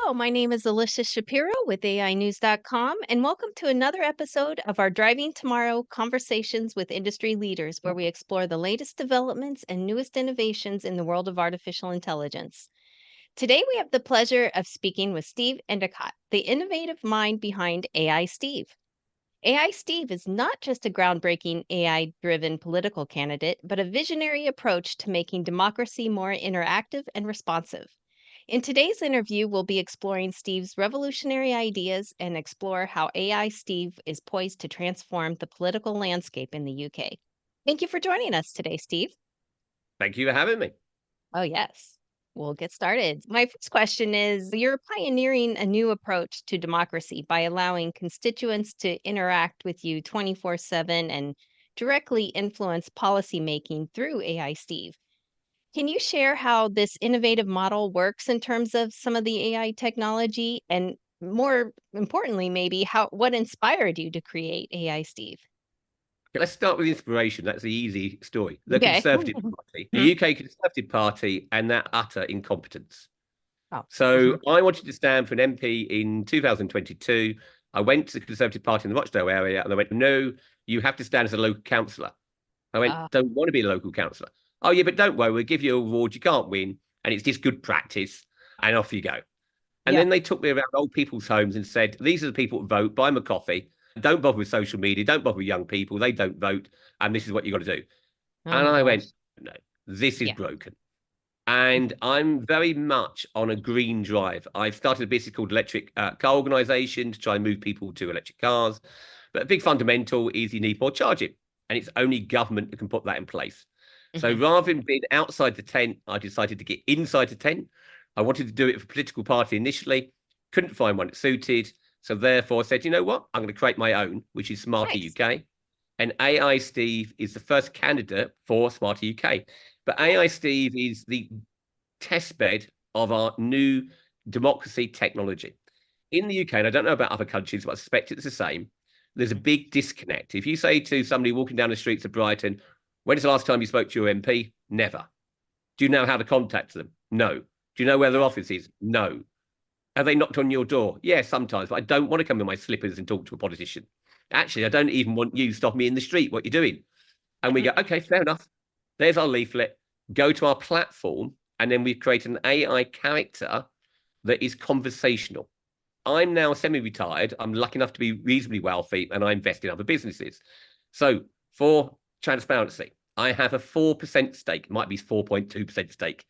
Hello, my name is Alicia Shapiro with AInews.com, and welcome to another episode of our Driving Tomorrow Conversations with Industry Leaders, where we explore the latest developments and newest innovations in the world of artificial intelligence. Today, we have the pleasure of speaking with Steve Endacott, the innovative mind behind AI Steve. AI Steve is not just a groundbreaking AI driven political candidate, but a visionary approach to making democracy more interactive and responsive. In today's interview, we'll be exploring Steve's revolutionary ideas and explore how AI Steve is poised to transform the political landscape in the UK. Thank you for joining us today, Steve. Thank you for having me. Oh, yes. We'll get started. My first question is, you're pioneering a new approach to democracy by allowing constituents to interact with you 24/7 and directly influence policymaking through AI Steve. Can you share how this innovative model works in terms of some of the AI technology and more importantly, maybe what inspired you to create AI Steve? Okay, let's start with inspiration. That's the easy story. The Okay. Conservative Party, the Mhm. UK Conservative Party, and their utter incompetence. Oh. So Mhm. I wanted to stand for an MP in 2022. I went to the Conservative Party in the Rochdale area and they went, no, you have to stand as a local councillor. I went, Ah, don't want to be a local councillor. Oh, yeah, but don't worry, we'll give you a reward. You can't win. And it's just good practice. And off you go. And yeah. then they took me around old people's homes and said, these are the people that vote, buy them a coffee. Don't bother with social media. Don't bother with young people. They don't vote. And this is what you've got to do. Oh And my I went, gosh. no, this is Yeah. broken. And I'm very much on a green drive. I've started a business called Electric Car Organization to try and move people to electric cars. But a big fundamental is you need more charging. And it's only government that can put that in place. So Mhm. rather than being outside the tent, I decided to get inside the tent. I wanted to do it for a political party initially, couldn't find one that suited. So therefore I said, you know what? I'm going to create my own, which is Smarter Nice. UK. And AI Steve is the first candidate for Smarter UK. But Okay. AI Steve is the test bed of our new democracy technology. In the UK, and I don't know about other countries, but I suspect it's the same, there's a Mhm. big disconnect. If you say to somebody walking down the streets of Brighton, when's the last time you spoke to your MP? Never. Do you know how to contact them? No. Do you know where their Yeah. office is? No. Have they knocked on your door? Yeah, sometimes, but I don't want to come in my slippers and talk to a politician. Actually, I don't even want you to stop me in the street. What you're doing? And we go, okay, fair enough. There's our leaflet. Go to our platform, and then we've created an AI character that is conversational. I'm now semi-retired. I'm lucky enough to be reasonably wealthy, and I invest in other businesses. So, for transparency, I have a 4% stake, might be 4.2% stake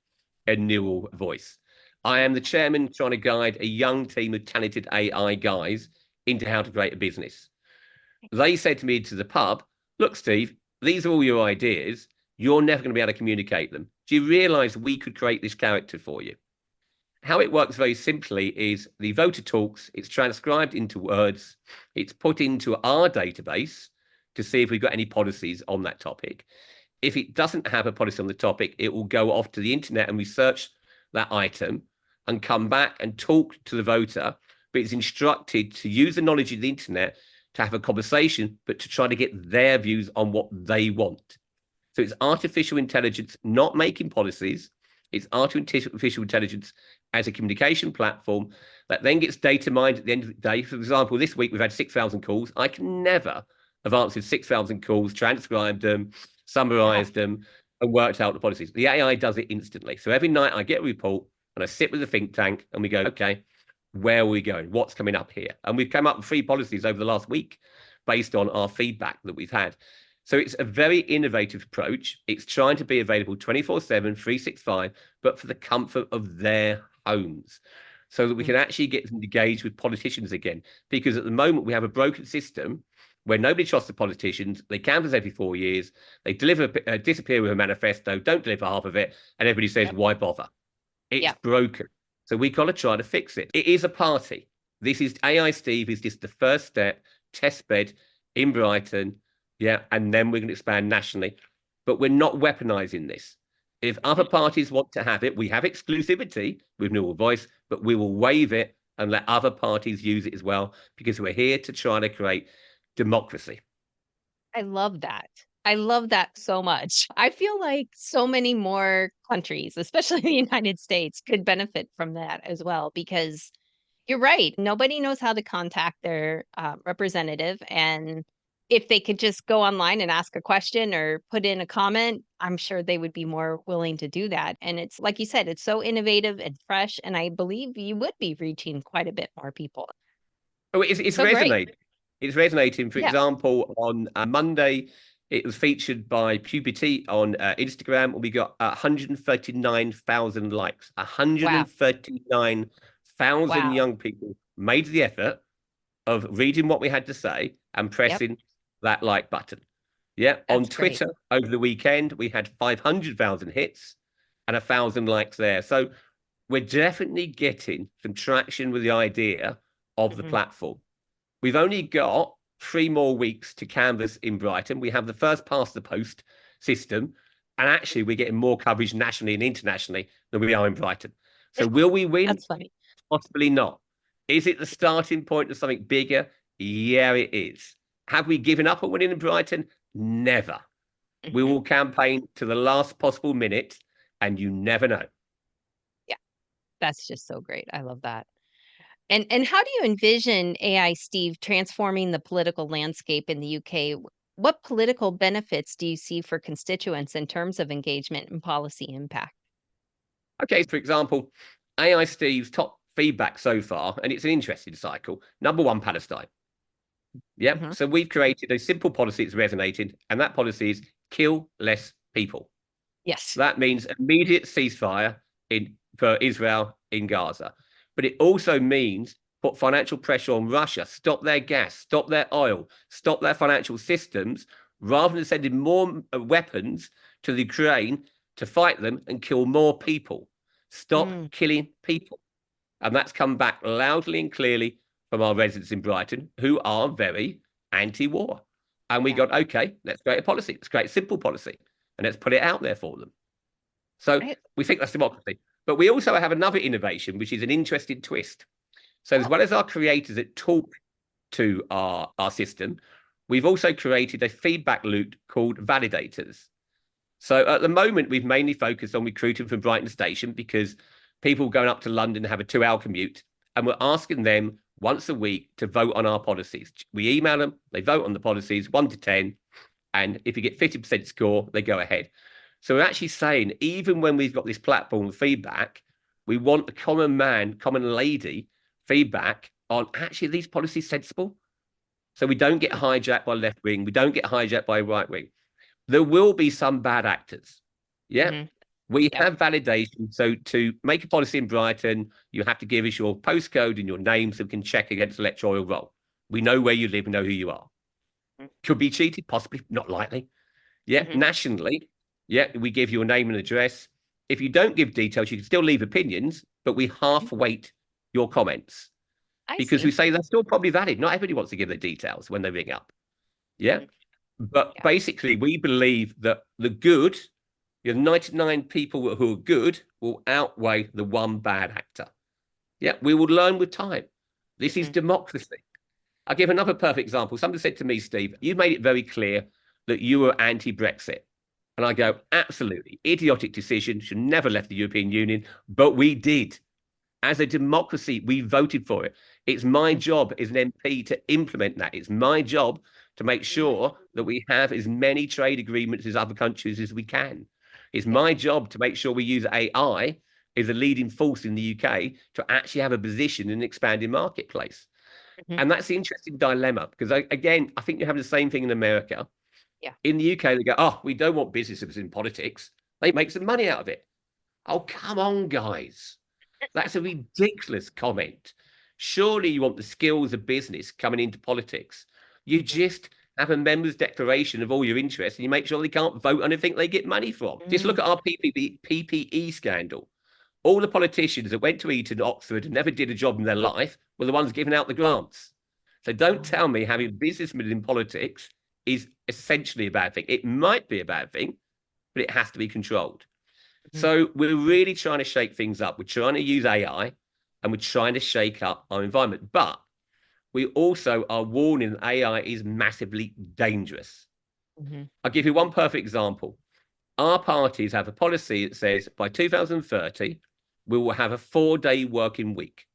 in Neural Voice. I am the chairman trying to guide a young team of talented AI guys into how to create a business. They said to me to the pub, look, Steve, these are all your ideas. You're never going to be able to communicate them. Do you realize we could create this character for you? How it works very simply is the voter talks, it's transcribed into words, it's put into our database to see if we've got any policies on that topic. If it doesn't have a policy on the topic, it will go off to the internet and research that item and come back and talk to the voter. But it's instructed to use the knowledge of the internet to have a conversation, but to try to get their views on what they want. So it's artificial intelligence not making policies. It's artificial intelligence as a communication platform that then gets data mined at the end of the day. For example, this week we've had 6,000 calls. I can never have answered 6,000 calls, transcribed them, Yeah. summarized them, and worked out the policies. The AI does it instantly. So every night I get a report and I sit with the think tank and we go, okay, where are we going? What's coming up here? And we've come up with 3 policies over the last week based on our feedback that we've had. So it's a very innovative approach. It's trying to be available 24/7, 365, but for the comfort of their homes so that we Mm. can actually get them engaged with politicians again. Because at the moment, we have a broken system where nobody trusts the politicians. They canvass every 4 years. They disappear with a manifesto, don't deliver half of it. And everybody says, Yep. why bother? It's Yep. broken. So we got to try to fix it. It is a party. This is AI Steve is just the first step, test bed in Brighton. Yeah. And then we're going to expand nationally. But we're not weaponizing this. If other Mhm. parties want to have it, we have exclusivity with Neural Voice, but we will waive it and let other parties use it as well, because we're here to try to create democracy. I love that. I love that so much. I feel like so many more countries, especially the United States, could benefit from that as well because You're right. Nobody knows how to contact their representative. And if they could just go online and ask a question or put in a comment, I'm sure they would be more willing to do that. And it's like you said, it's so innovative and fresh. And I believe you would be reaching quite a bit more people. Oh, it's So great. resonating. It's resonating. For Yeah. example, on Monday, it was featured by Puberty on Instagram, and we got 139,000 likes. Wow. 139,000 Wow. young people made the effort of reading what we had to say and Yep. pressing that like button. Yeah. On That's great. Twitter over the weekend, we had 500,000 hits and 1,000 likes there. So we're definitely getting some traction with the idea of the Hmm. platform. We've only got 3 more weeks to canvass in Brighton. We have the first past the post system, and actually we're getting more coverage nationally and internationally than we are in Brighton. So will we win? That's funny. Possibly not. Is it the starting point of something bigger? Yeah, it is. Have we given up on winning in Brighton? Never. We Hmm. will campaign to the last possible minute, and you never know. Yeah. That's just so great. I love that. And how do you envision AI, Steve, transforming the political landscape in the UK? What political benefits do you see for constituents in terms of engagement and policy impact? Okay, for example, AI Steve's top feedback so far, and it's an interesting cycle. Number one, Palestine. Yep. Hmm. So we've created a simple policy that's resonated, and that policy is kill less people. Yes. That means immediate ceasefire for Israel in Gaza. But it also means put financial pressure on Russia, stop their gas, stop their oil, stop their financial systems, rather than sending more weapons to the Ukraine to fight them and kill more people. Stop Mm, killing people. And that's come back loudly and clearly from our residents in Brighton, who are very anti-war. And we yeah. got, okay, let's create a policy. Let's create a simple policy and let's put it out there for them. So Right. we think that's democracy. But we also have another innovation, which is an interesting twist. So as Oh. well as our creators that talk to our system, we've also created a feedback loop called validators. So at the moment, we've mainly focused on recruiting from Brighton Station because people going up to London have a 2 hour commute, and we're asking them once a week to vote on our policies. We email them, they vote on the policies 1 to 10, and if you get 50% score, they go ahead. So we're actually saying, even when we've got this platform of feedback, we want the common man, common lady feedback on actually these policies sensible. So we don't get hijacked by left wing, we don't get hijacked by right wing. There will be some bad actors. Yeah. Hmm. We Yep. have validation. So to make a policy in Brighton, you have to give us your postcode and your name so we can check against electoral roll. We know where you live, we know who you are. Could be cheated, possibly, not likely. Yeah, Hmm. nationally, yeah, we give your name and address. If you don't give details, you can still leave opinions, but we half weight your comments I because we see. say they're still probably valid. Not everybody wants to give their details when they ring up. Yeah. Mhm. But Yeah. basically, we believe that the good, your 99 people who are good, will outweigh the one bad actor. Yeah, we will learn with time. This is Hmm. democracy. I'll give another perfect example. Somebody said to me, Steve, you made it very clear that you were anti-Brexit. And I go, absolutely. Idiotic decision. Should never left the European Union. But we did. As a democracy, we voted for it. It's my job as an MP to implement that. It's my job to make sure that we have as many trade agreements as other countries as we can. It's Yeah. my job to make sure we use AI as a leading force in the UK to actually have a position in an expanding marketplace. Hmm. And that's the interesting dilemma because, again, I think you have the same thing in America. Yeah. In the UK, they go, oh, we don't want businesses in politics. They make some money out of it. Oh, come on, guys. That's a ridiculous comment. Surely you want the skills of business coming into politics. You Hmm. just have a member's declaration of all your interests and you make sure they can't vote on anything they get money from. Just look Mm. at our PPE scandal. All the politicians that went to Eton, Oxford, and never did a job in their life were the ones giving out the grants. So don't Oh. tell me having businessmen in politics is essentially a bad thing. It might be a bad thing, but it has to be controlled. Mhm. So we're really trying to shake things up. We're trying to use AI and we're trying to shake up our environment. But we also are warning that AI is massively dangerous. Mhm. I'll give you one perfect example. Our parties have a policy that says by 2030, we will have a 4 day working week.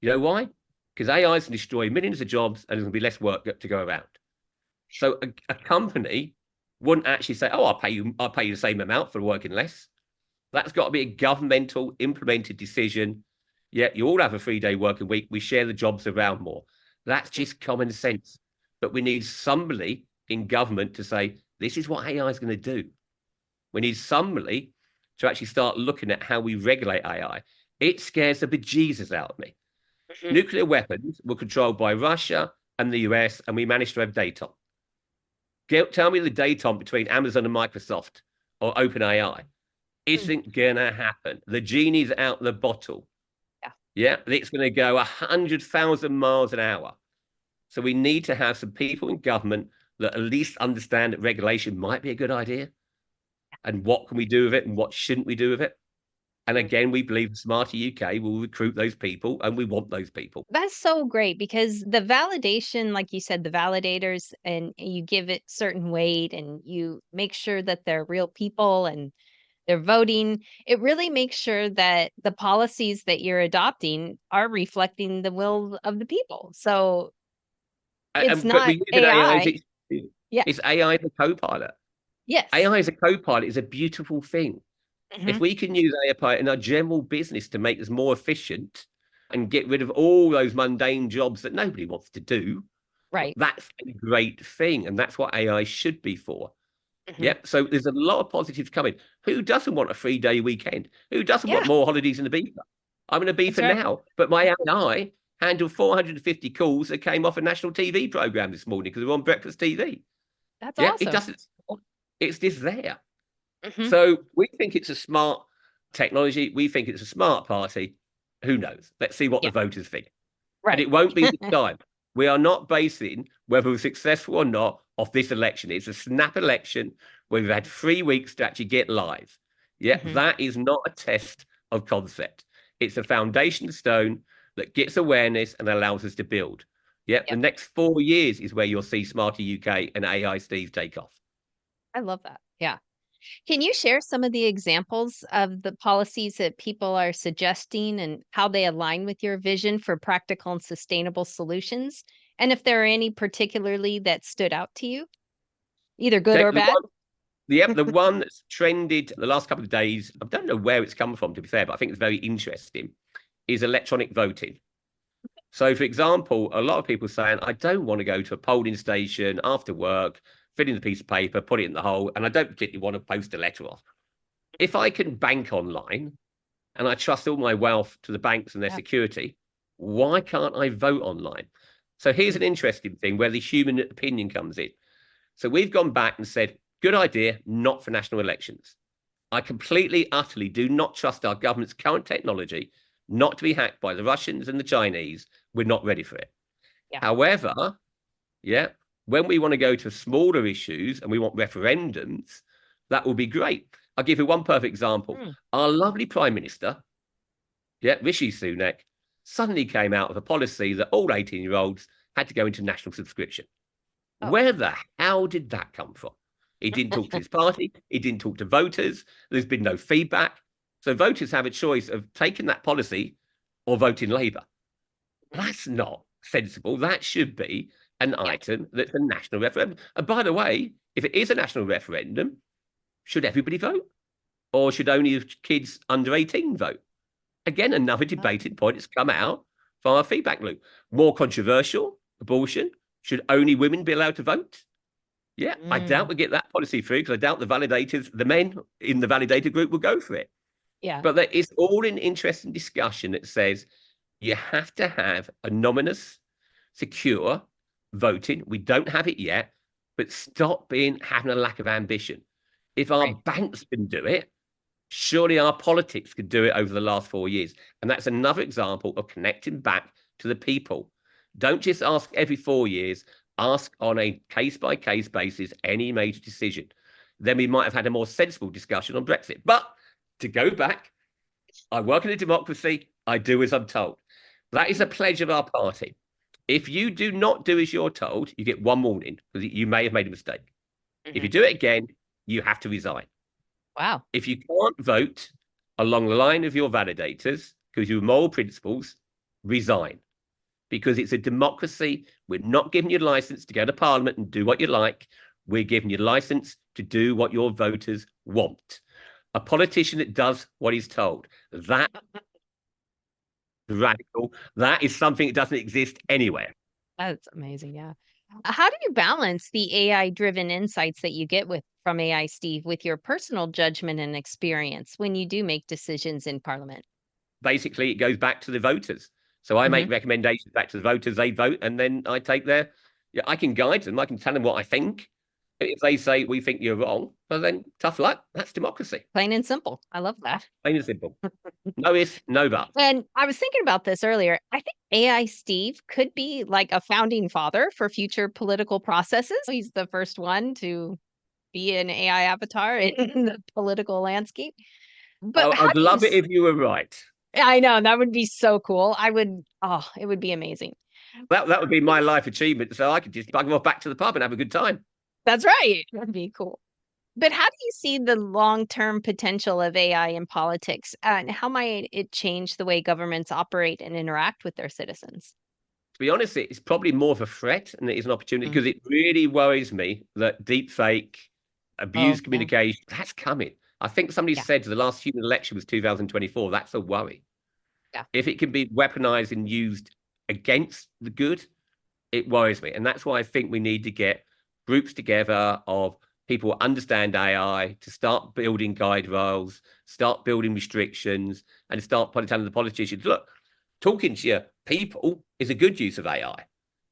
You know why? Because AI is going to destroy millions of jobs and there's going to be less work to go around. So a company wouldn't actually say, "Oh, I'll pay you the same amount for working less." That's got to be a governmental implemented decision. Yeah, you all have a 3-day working week. We share the jobs around more. That's just common sense. But we need somebody in government to say, this is what AI is going to do. We need somebody to actually start looking at how we regulate AI. It scares the bejesus out of me. Mhm. Nuclear weapons were controlled by Russia and the US, and we managed to have data. Tell me the data between Amazon and Microsoft or OpenAI Mm. isn't gonna happen. The genie's out the bottle. Yeah. Yeah, it's going to go 100,000 miles an hour. So we need to have some people in government that at least understand that regulation might be a good idea, and what can we do with it, and what shouldn't we do with it. And Mm. again, we believe Smarter UK will recruit those people, and we want those people. That's so great because the validation, like you said, the validators, and you give it certain weight and you make sure that they're real people and they're voting. It really makes sure that the policies that you're adopting are reflecting the will of the people. So it's But not we're using AI as AI. Yeah. it's AI as a co-pilot. Yes. AI as a co-pilot is a beautiful thing. If Hmm. we can use AI in our general business to make us more efficient and get rid of all those mundane jobs that nobody wants to do, Right. that's a great thing. And that's what AI should be for. Hmm. Yeah. So there's a lot of positives coming. Who doesn't want a 3-day weekend? Who doesn't want Yeah, more holidays in the beef? I'm in a that's beefer right. now, but my AI handled 450 calls that came off a national TV program this morning because we're on breakfast TV. That's Yeah. It awesome. doesn't. It's just there. Hmm. So we think it's a smart technology. We think it's a smart party. Who knows? Let's see what the Yeah, voters think. And right. it won't be this time. We are not basing whether we're successful or not off this election. It's a snap election where we've had 3 weeks to actually get live. Yeah, Hmm. that is not a test of concept. It's a foundation stone that gets awareness and allows us to build. Yeah, the Yep. next 4 years is where you'll see Smarter UK and AI Steve take off. I love that. Yeah. Can you share some of the examples of the policies that people are suggesting and how they align with your vision for practical and sustainable solutions? And if there are any particularly that stood out to you, either good Okay, or bad? the one that's trended the last couple of days, I don't know where it's come from, to be fair, but I think it's very interesting, is electronic voting. So, for example, a lot of people saying, I don't want to go to a polling station after work, fill in the piece of paper, put it in the hole, and I don't particularly want to post a letter off. If I can bank online and I trust all my wealth to the banks and their Yeah. security, why can't I vote online? So, here's Mm. an interesting thing where the human opinion comes in. So, we've gone back and said, good idea, not for national elections. I completely, utterly do not trust our government's current technology not to be hacked by the Russians and the Chinese. We're not ready for it. Yeah. However, yeah, when we want to go to smaller issues and we want referendums, that will be great. I'll give you one perfect example. Mm. Our lovely Prime Minister, yeah, Rishi Sunak, suddenly came out with a policy that all 18-year-olds had to go into national subscription. Oh. Where the hell did that come from? He didn't talk to his party. He didn't talk to voters. There's been no feedback. So voters have a choice of taking that policy or voting Labour. That's not sensible. That should be an Yeah. item that's a national referendum. And by the way, if it is a national referendum, should everybody vote? Or should only kids under 18 vote? Again, another Oh. debated point has come out from our feedback loop. More controversial, abortion. Should only women be allowed to vote? Yeah, I doubt Mm. we get that policy through because I doubt the validators, the men in the validator group will go for it. Yeah. But there is all an interesting discussion that says you have to have anonymous, secure voting. We don't have it yet, but stop having a lack of ambition. If our Right. banks can do it, surely our politics could do it over the last 4 years. And that's another example of connecting back to the people. Don't just ask every 4 years, ask on a case by case basis any major decision. Then we might have had a more sensible discussion on Brexit. But to go back, I work in a democracy, I do as I'm told. That is a Mhm. pledge of our party. If you do not do as you're told, you get one warning because you may have made a mistake. If you Mhm. do it again, you have to resign. Wow. If you can't vote along the line of your validators because your moral principles, resign. Because it's a democracy. We're not giving you a license to go to Parliament and do what you like. We're giving you a license to do what your voters want. A politician that does what he's told. That radical. That is something that doesn't exist anywhere. That's amazing. Yeah. How do you balance the AI-driven insights that you get from AI, Steve, with your personal judgment and experience when you do make decisions in Parliament? Basically, it goes back to the voters. So I Hmm. make recommendations back to the voters. They vote, and then I take their. Yeah, I can guide them. I can tell them what I think. If they say we think you're wrong, well then tough luck. That's democracy. Plain and simple. I love that. Plain and simple. No ifs, no buts. And I was thinking about this earlier. I think AI Steve could be like a founding father for future political processes. He's the first one to be an AI avatar in the political landscape. But how I'd do you love it if you were right. I know, that would be so cool. It would be amazing. That would be my life achievement. So I could just bugger off back to the pub and have a good time. That's right. That'd be cool. But how do you see the long-term potential of AI in politics, and how might it change the way governments operate and interact with their citizens? To be honest, it's probably more of a threat than it is an opportunity Mm. because it really worries me that deep fake, Oh, abused yeah. communication, that's coming. I think somebody Yeah. said the last human election was 2024. That's a worry. Yeah. If it can be weaponized and used against the good, it worries me. And that's why I think we need to get groups together of people who understand AI to start building guide rails, start building restrictions, and start telling the politicians, look, talking to your people is a good use of AI.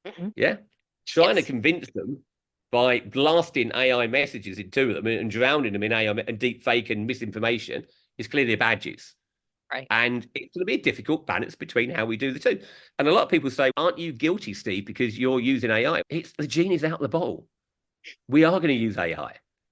Mhm. Yeah. Trying to Yes. convince them by blasting AI messages into them and drowning them in AI and deep fake and misinformation is clearly a bad use. Right. And it's going to be a difficult balance between how we do the two. And a lot of people say, aren't you guilty, Steve, because you're using AI? It's the genie's out of the bottle. We are going to use AI.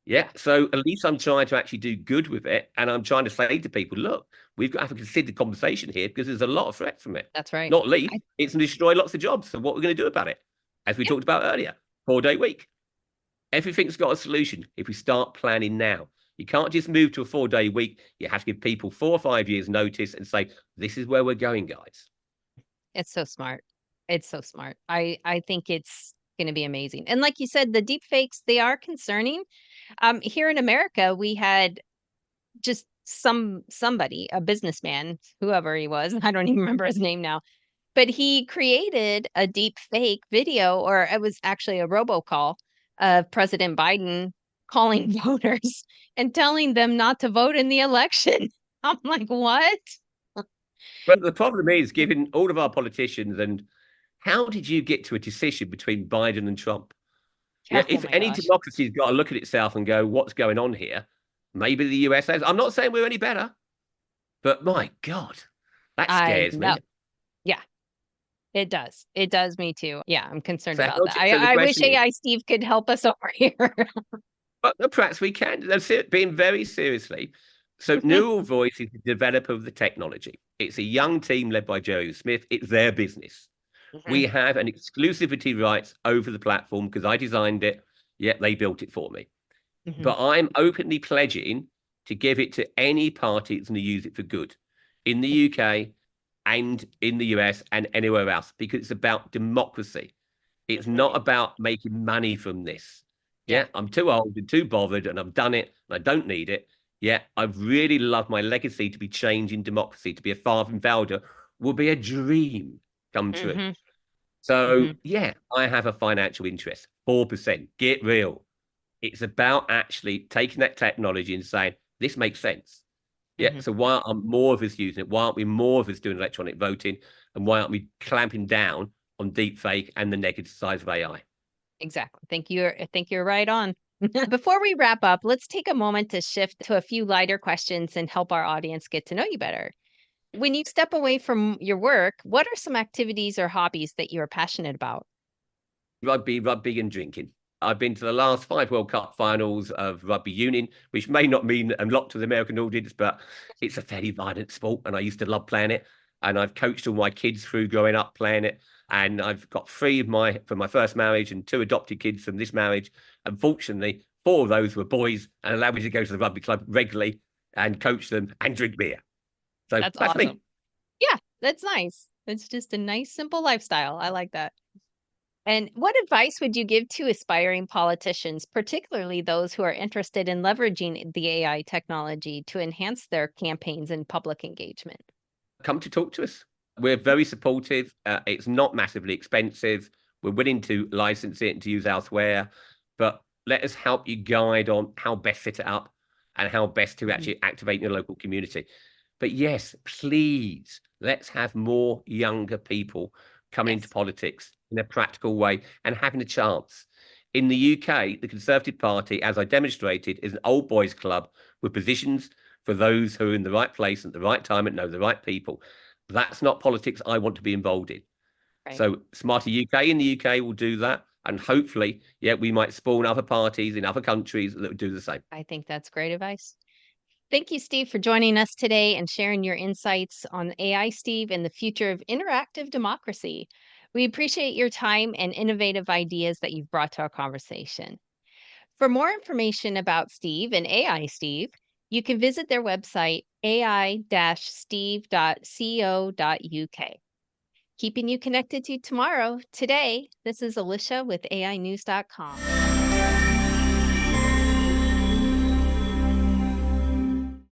Yeah. Yeah. So at least I'm trying to actually do good with it. And I'm trying to say to people, look, we've got to have a considered conversation here because there's a lot of threat from it. That's right. Not least, I it's going to destroy lots of jobs. So what we're going to do about it, as we Yeah. talked about earlier, 4-day week. Everything's got a solution if we start planning now. You can't just move to a 4-day week. You have to give people 4 or 5 years notice and say, this is where we're going, guys. It's so smart. It's so smart. I think it's gonna be amazing. And like you said, the deep fakes, they are concerning. Here in America, we had just somebody, a businessman, whoever he was, I don't even remember his name now, but he created a deep fake video, or it was actually a robocall of President Biden calling voters and telling them not to vote in the election. I'm like, what? But the problem is, given all of our politicians, and how did you get to a decision between Biden and Trump? Yeah, Yeah, oh if my any gosh. democracy's got to look at itself and go, what's going on here? Maybe the US has. I'm not saying we're any better, but my God, that I scares know. me. Yeah, it does. It does me too. Yeah, I'm concerned So, about that. so the I wish question is, AI Steve could help us over here. but perhaps we can. That's it, being very seriously. So, Neural Voice is the developer of the technology. It's a young team led by Jerry Smith. It's their business. We Mhm, have an exclusivity rights over the platform because I designed it, yet they built it for me. mhm, But I'm openly pledging to give it to any party that's going to use it for good in the UK and in the US and anywhere else because it's about democracy. It's not mhm. about making money from this. Yeah. Yeah, I'm too old and too bothered and I've done it and I don't need it. Yeah, I've really loved my legacy to be changing democracy, to be a father and founder will be a dream come true. Mhm, So, mhm, yeah, I have a financial interest, 4%. Get real. It's about actually taking that technology and saying, this makes sense. Yeah. mhm. So why aren't more of us using it? Why aren't we more of us doing electronic voting? And why aren't we clamping down on deep fake and the negative sides of AI? Exactly. I think you're right on. Before we wrap up, let's take a moment to shift to a few lighter questions and help our audience get to know you better. When you step away from your work, what are some activities or hobbies that you're passionate about? Rugby, and drinking. I've been to the last 5 World Cup finals of rugby union, which may not mean a lot to the American audience, but it's a fairly violent sport, and I used to love playing it. And I've coached all my kids through growing up playing it. And I've got 3 of from my first marriage and 2 adopted kids from this marriage. Unfortunately, 4 of those were boys and allowed me to go to the rugby club regularly and coach them and drink beer. So That's that's awesome. me. Yeah, that's nice. It's just a nice, simple lifestyle. I like that. And what advice would you give to aspiring politicians, particularly those who are interested in leveraging the AI technology to enhance their campaigns and public engagement? Come to talk to us. We're very supportive. It's not massively expensive. We're willing to license it and to use elsewhere, but let us help you guide on how best set it up and how best to Mhm. actually activate your local community. But yes, please, let's have more younger people coming into Yes, politics in a practical way and having a chance. In the UK, the Conservative Party, as I demonstrated, is an old boys club with positions for those who are in the right place at the right time and know the right people. That's not politics I want to be involved in. right. So Smarter UK in the UK will do that. And hopefully, yeah, we might spawn other parties in other countries that will do the same. I think that's great advice. Thank you, Steve, for joining us today and sharing your insights on AI, Steve, and the future of interactive democracy. We appreciate your time and innovative ideas that you've brought to our conversation. For more information about Steve and AI Steve, you can visit their website, ai-steve.co.uk. Keeping you connected to tomorrow, today, this is Alicia with AInews.com.